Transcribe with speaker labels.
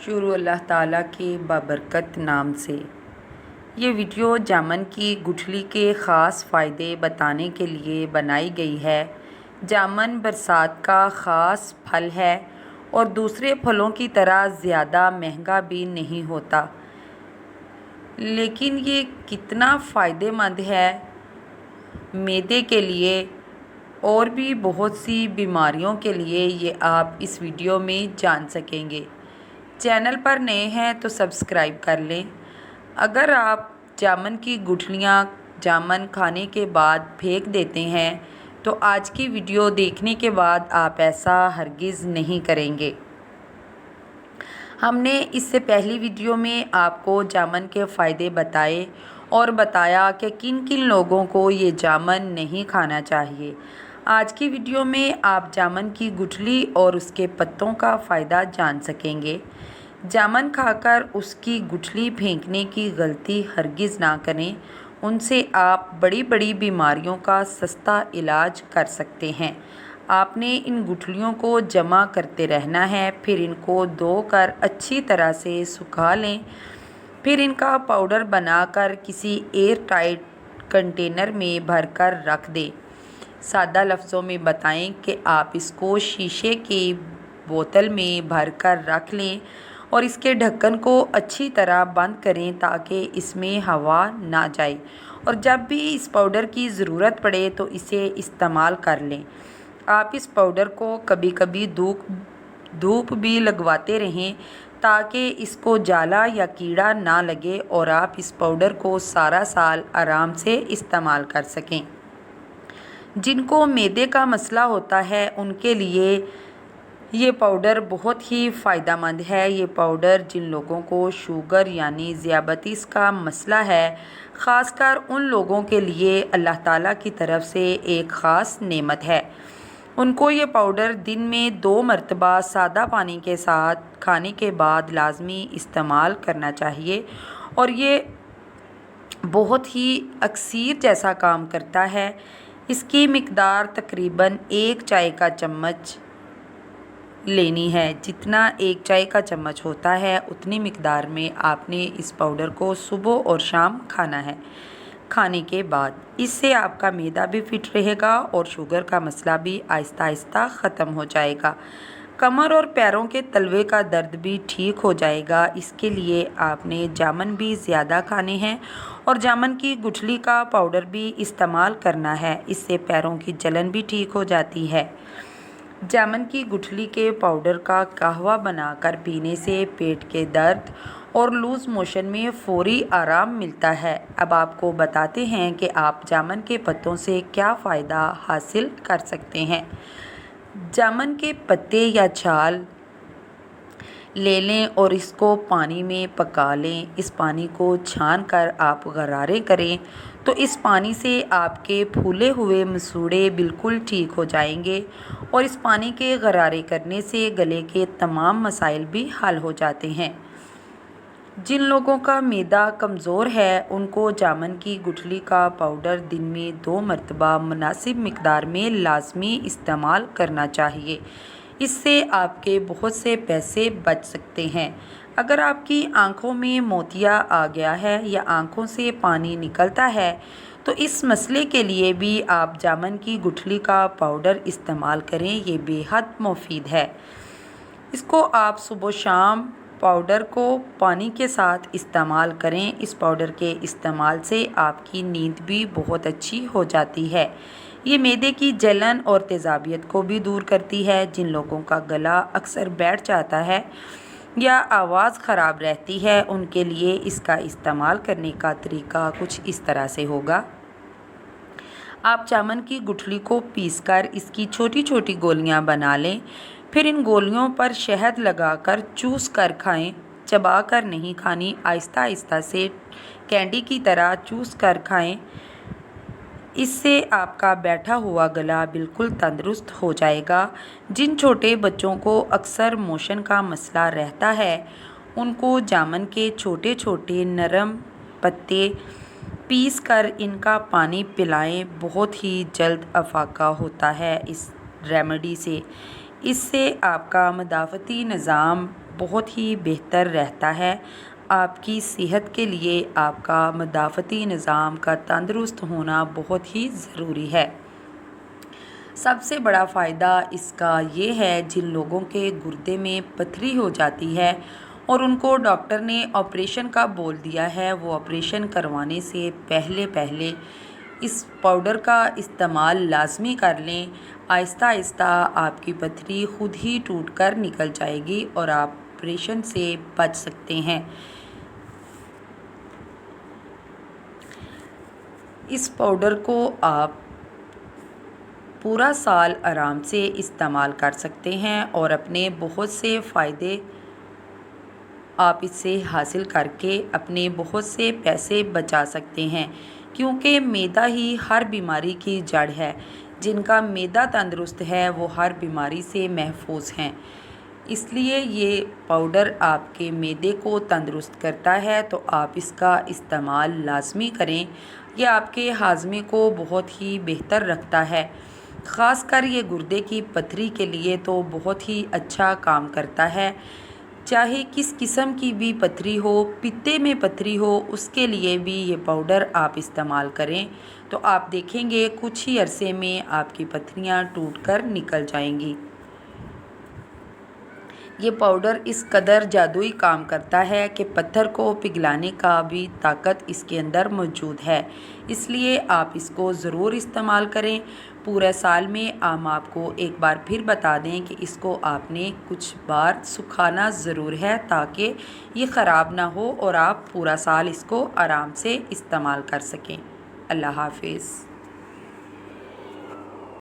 Speaker 1: شروع اللہ تعالیٰ کے بابرکت نام سے۔ یہ ویڈیو جامن کی گٹھلی کے خاص فائدے بتانے کے لیے بنائی گئی ہے۔ جامن برسات کا خاص پھل ہے اور دوسرے پھلوں کی طرح زیادہ مہنگا بھی نہیں ہوتا، لیکن یہ کتنا فائدہ مند ہے معدے کے لیے اور بھی بہت سی بیماریوں کے لیے، یہ آپ اس ویڈیو میں جان سکیں گے۔ چینل پر نئے ہیں تو سبسکرائب کر لیں۔ اگر آپ جامن کی گٹھلیاں جامن کھانے کے بعد پھینک دیتے ہیں تو آج کی ویڈیو دیکھنے کے بعد آپ ایسا ہرگز نہیں کریں گے۔ ہم نے اس سے پہلی ویڈیو میں آپ کو جامن کے فائدے بتائے اور بتایا کہ کن کن لوگوں کو یہ جامن نہیں کھانا چاہیے۔ آج کی ویڈیو میں آپ جامن کی گٹھلی اور اس کے پتوں کا فائدہ جان سکیں گے۔ جامن کھا کر اس کی گٹھلی پھینکنے کی غلطی ہرگز نہ کریں، ان سے آپ بڑی بڑی بیماریوں کا سستا علاج کر سکتے ہیں۔ آپ نے ان گٹھلیوں کو جمع کرتے رہنا ہے، پھر ان کو دھو کر اچھی طرح سے سکھا لیں، پھر ان کا پاؤڈر بنا کر کسی ایئر ٹائٹ کنٹینر میں بھر کر رکھ دیں۔ سادہ لفظوں میں بتائیں کہ آپ اس کو شیشے کی بوتل میں بھر کر رکھ لیں اور اس کے ڈھکن کو اچھی طرح بند کریں تاکہ اس میں ہوا نہ جائے، اور جب بھی اس پاؤڈر کی ضرورت پڑے تو اسے استعمال کر لیں۔ آپ اس پاؤڈر کو کبھی کبھی دھوپ بھی لگواتے رہیں تاکہ اس کو جالا یا کیڑا نہ لگے اور آپ اس پاؤڈر کو سارا سال آرام سے استعمال کر سکیں۔ جن کو معدے کا مسئلہ ہوتا ہے ان کے لیے یہ پاؤڈر بہت ہی فائدہ مند ہے۔ یہ پاؤڈر جن لوگوں کو شوگر یعنی ذیابیطس کا مسئلہ ہے، خاص کر ان لوگوں کے لیے اللہ تعالیٰ کی طرف سے ایک خاص نعمت ہے۔ ان کو یہ پاؤڈر دن میں 2 مرتبہ سادہ پانی کے ساتھ کھانے کے بعد لازمی استعمال کرنا چاہیے، اور یہ بہت ہی اکسیر جیسا کام کرتا ہے۔ اس کی مقدار تقریباً 1 چائے کا چمچ لینی ہے۔ جتنا 1 چائے کا چمچ ہوتا ہے اتنی مقدار میں آپ نے اس پاؤڈر کو صبح اور شام کھانا ہے۔ کھانے کے بعد اس سے آپ کا معدہ بھی فٹ رہے گا اور شوگر کا مسئلہ بھی آہستہ آہستہ ختم ہو جائے گا۔ کمر اور پیروں کے تلوے کا درد بھی ٹھیک ہو جائے گا۔ اس کے لیے آپ نے جامن بھی زیادہ کھانے ہیں اور جامن کی گٹھلی کا پاؤڈر بھی استعمال کرنا ہے۔ اس سے پیروں کی جلن بھی ٹھیک ہو جاتی ہے۔ جامن کی گٹھلی کے پاؤڈر کا قہوہ بنا کر پینے سے پیٹ کے درد اور لوز موشن میں فوری آرام ملتا ہے۔ اب آپ کو بتاتے ہیں کہ آپ جامن کے پتوں سے کیا فائدہ حاصل کر سکتے ہیں۔ جامن کے پتے یا چھال لے لیں اور اس کو پانی میں پکا لیں۔ اس پانی کو چھان کر آپ غرارے کریں تو اس پانی سے آپ کے پھولے ہوئے مسوڑھے بالکل ٹھیک ہو جائیں گے، اور اس پانی کے غرارے کرنے سے گلے کے تمام مسائل بھی حل ہو جاتے ہیں۔ جن لوگوں کا معدہ کمزور ہے ان کو جامن کی گٹھلی کا پاؤڈر دن میں 2 مرتبہ مناسب مقدار میں لازمی استعمال کرنا چاہیے۔ اس سے آپ کے بہت سے پیسے بچ سکتے ہیں۔ اگر آپ کی آنکھوں میں موتیا آ گیا ہے یا آنکھوں سے پانی نکلتا ہے تو اس مسئلے کے لیے بھی آپ جامن کی گٹھلی کا پاؤڈر استعمال کریں، یہ بے حد مفید ہے۔ اس کو آپ صبح و شام پاؤڈر کو پانی کے ساتھ استعمال کریں۔ اس پاؤڈر کے استعمال سے آپ کی نیند بھی بہت اچھی ہو جاتی ہے۔ یہ معدے کی جلن اور تیزابیت کو بھی دور کرتی ہے۔ جن لوگوں کا گلا اکثر بیٹھ جاتا ہے یا آواز خراب رہتی ہے ان کے لیے اس کا استعمال کرنے کا طریقہ کچھ اس طرح سے ہوگا۔ آپ جامن کی گٹھلی کو پیس کر اس کی چھوٹی چھوٹی گولیاں بنا لیں، پھر ان گولیوں پر شہد لگا کر چوس کر کھائیں۔ چبا کر نہیں کھانی، آہستہ آہستہ سے کینڈی کی طرح چوس کر کھائیں۔ اس سے آپ کا بیٹھا ہوا گلا بالکل تندرست ہو جائے گا۔ جن چھوٹے بچوں کو اکثر موشن کا مسئلہ رہتا ہے ان کو جامن کے چھوٹے چھوٹے نرم پتے پیس کر ان کا پانی پلائیں۔ بہت ہی جلد افاقہ ہوتا ہے اس ریمیڈی سے۔ اس سے آپ کا مدافعتی نظام بہت ہی بہتر رہتا ہے۔ آپ کی صحت کے لیے آپ کا مدافعتی نظام کا تندرست ہونا بہت ہی ضروری ہے۔ سب سے بڑا فائدہ اس کا یہ ہے جن لوگوں کے گردے میں پتھری ہو جاتی ہے اور ان کو ڈاکٹر نے آپریشن کا بول دیا ہے، وہ آپریشن کروانے سے پہلے اس پاؤڈر کا استعمال لازمی کر لیں۔ آہستہ آہستہ آپ کی پتھری خود ہی ٹوٹ کر نکل جائے گی اور آپ آپریشن سے بچ سکتے ہیں۔ اس پاؤڈر کو آپ پورا سال آرام سے استعمال کر سکتے ہیں اور اپنے بہت سے فائدے آپ اس سے حاصل کر کے اپنے بہت سے پیسے بچا سکتے ہیں، کیونکہ معدہ ہی ہر بیماری کی جڑ ہے۔ جن کا معدہ تندرست ہے وہ ہر بیماری سے محفوظ ہیں۔ اس لیے یہ پاؤڈر آپ کے معدے کو تندرست کرتا ہے، تو آپ اس کا استعمال لازمی کریں۔ یہ آپ کے ہاضمے کو بہت ہی بہتر رکھتا ہے، خاص کر یہ گردے کی پتھری کے لیے تو بہت ہی اچھا کام کرتا ہے۔ چاہے کس قسم کی بھی پتھری ہو، پتے میں پتھری ہو، اس کے لیے بھی یہ پاؤڈر آپ استعمال کریں تو آپ دیکھیں گے کچھ ہی عرصے میں آپ کی پتھریاں ٹوٹ کر نکل جائیں گی۔ یہ پاؤڈر اس قدر جادوئی کام کرتا ہے کہ پتھر کو پگھلانے کا بھی طاقت اس کے اندر موجود ہے، اس لیے آپ اس کو ضرور استعمال کریں۔ پورے سال میں ہم آپ کو ایک بار پھر بتا دیں کہ اس کو آپ نے کچھ بار سکھانا ضرور ہے تاکہ یہ خراب نہ ہو اور آپ پورا سال اس کو آرام سے استعمال کر سکیں۔ اللہ حافظ۔